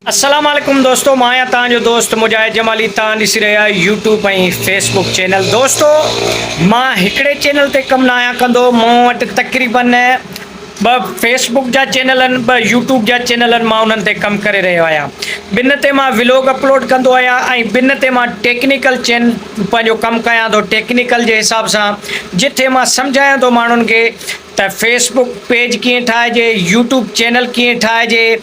अस्सलाम वालेकुम दोस्तों, मां आहियां तव्हांजो दोस्त मुजाहिद जमाली। तव्हां ॾिसी रहिया यूट्यूब ऐं फेसबुक चैनल। दोस्तों मां हिकिड़े चैनल ते कमु न आहियां कंदो, मूं वटि तक़रीबन ॿ फेसबुक जा चैनल आहिनि, ॿ यूट्यूब जा चैनल आहिनि। मां उन्हनि ते कमु करे रहियो आहियां। ॿिनि ते मां व्लॉग अपलोड कंदो आहियां ऐं ॿिनि ते मां टेक्निकल पंहिंजो कमु कयां थो, टेक्निकल जे हिसाब सां, जिथे मां सम्झायां थो माण्हुनि खे त फेसबुक पेज कीअं ठाहिजे, यूट्यूब चैनल कीअं ठाहिजे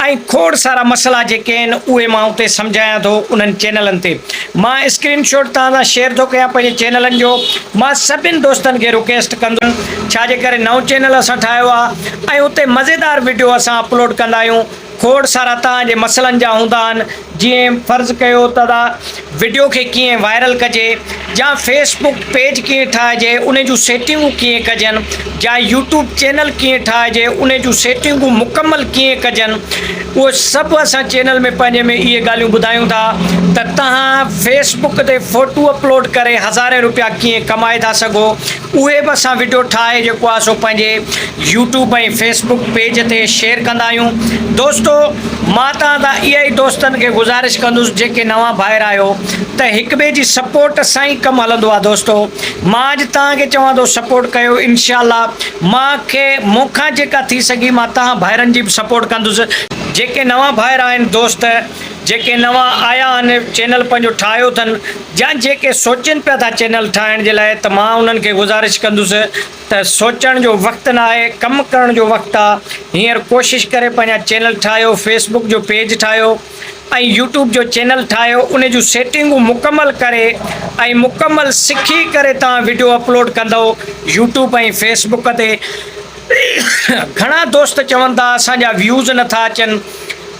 ऐं खोड़ सारा मसइला जेके आहिनि उहे मां उते सम्झायां थो उन्हनि चैनलनि ते। मां स्क्रीनशॉट तव्हां सां शेयर थो कयां पंहिंजे चैनलनि जो। मां सभिनि दोस्तनि खे रिक्वेस्ट कंदुमि, छाजे करे नओं चैनल असां ठाहियो आहे ऐं उते मज़ेदार वीडियो असां अपलोड कंदा आहियूं। खोड़ सारा तव्हांजे मसइलनि जा हूंदा आहिनि, जीअं फ़र्ज़ु कयो त वीडियो खे कीअं वायरल कजे, या फेसबुक पेज कीअं ठाहिजे, उन जूं सेटिंगूं कीअं कजनि, या यूट्यूब चैनल कीअं ठाहिजे, उन जूं सेटिंगूं मुकमल कीअं कजनि, उहो सभु असां चैनल में पंहिंजे में इहे ॻाल्हियूं ॿुधायूं था। त तव्हां फेसबुक ते फ़ोटू अपलोड करे हज़ारे रुपया कीअं कमाए था सघो, उहे बि असां वीडियो ठाहे जेको आहे सो पंहिंजे यूट्यूब ऐं फेसबुक पेज ते शेयर कंदा आहियूं। दोस्तों मां तव्हां सां इहा ई दोस्तनि खे गुज़ारिश कंदुसि जेके नवां ॿाहिरि आहियो, त हिक ॿिए जी सपोर्ट सां ई कमु हलंदो आहे। दोस्तो मां अॼु तव्हांखे चवां थो सपोर्ट कयो, इनशाअल्लाह मूंखां जेका थी सघी मां तव्हां भाइरनि जी बि सपोर्ट कंदुसि। जेके नवां ॿाहिरि आहिनि दोस्त, जेके नवां आया आहिनि, चैनल पंहिंजो ठाहियो अथनि, या जेके सोचनि पिया था चैनल ठाहिण जे लाइ, त मां उन्हनि खे गुज़ारिश कंदुसि त सोचण जो वक़्तु न आहे, कमु करण जो वक़्तु आहे। हींअर कोशिशि करे पंहिंजा चैनल ठाहियो, फेसबुक जो पेज ठाहियो ऐं यूट्यूब जो चैनल ठाहियो, उन जूं सेटिंगूं मुकमल करे ऐं मुकमल सिखी करे तव्हां वीडियो अपलोड कंदव यूट्यूब ऐं फेसबुक ते। घणा दोस्त चवनि था असांजा व्यूज़ नथा अचनि,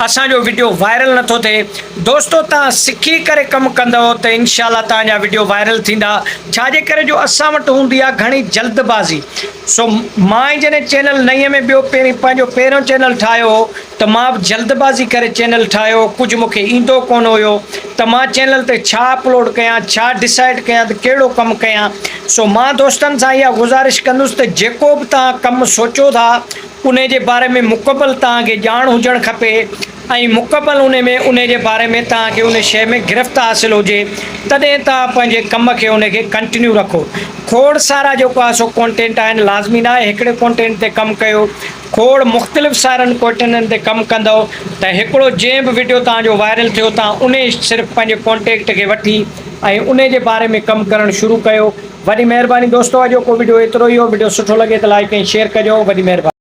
असांजो वीडियो वायरल नथो थिए। दोस्तो तव्हां सिखी करे कमु कंदव त इनशाअल्लाह तव्हांजा वीडियो वायरल थींदा। छाजे करे जो असां वटि हूंदी आहे घणी जल्दबाज़ी। सो मां जॾहिं चैनल नईं में ॿियो पंहिंजो पहिरियों चैनल ठाहियो हो, त मां बि जल्दबाज़ी करे चैनल ठाहियो, कुझु मूंखे ईंदो कोन हुयो त मां चैनल ते छा अपलोड कयां, छा डिसाइड कयां त कहिड़ो कमु कयां। सो मां दोस्तनि सां इहा गुज़ारिश कंदुसि त जेको बि तव्हां कमु सोचो था उन जे बारे में मुकमल तव्हांखे ॼाण हुजणु खपे ऐं मुकमल उन जे बारे में तव्हांखे उन शइ में गिरफ़्त हासिलु हुजे, तॾहिं तव्हां पंहिंजे कम खे उनखे कंटिन्यू रखो। खोड़ सारा जेको आहे सो कॉन्टेंट आहिनि, लाज़मी न आहे हिकिड़े कॉन्टेंट ते कमु कयो, खोड़ मुख़्तलिफ़ सारनि कॉन्टेंटनि ते कमु कंदव त हिकिड़ो जंहिं बि वीडियो तव्हांजो वायरल थियो, तव्हां उन सिर्फ़ु पंहिंजे कॉन्टेक्ट खे वठी ऐं उन जे बारे में कमु करणु शुरू कयो। वॾी महिरबानी दोस्तो, अॼोको वीडियो एतिरो ई हो। वीडियो सुठो लॻे त लाइक ऐं शेयर कजो। वॾी महिरबानी।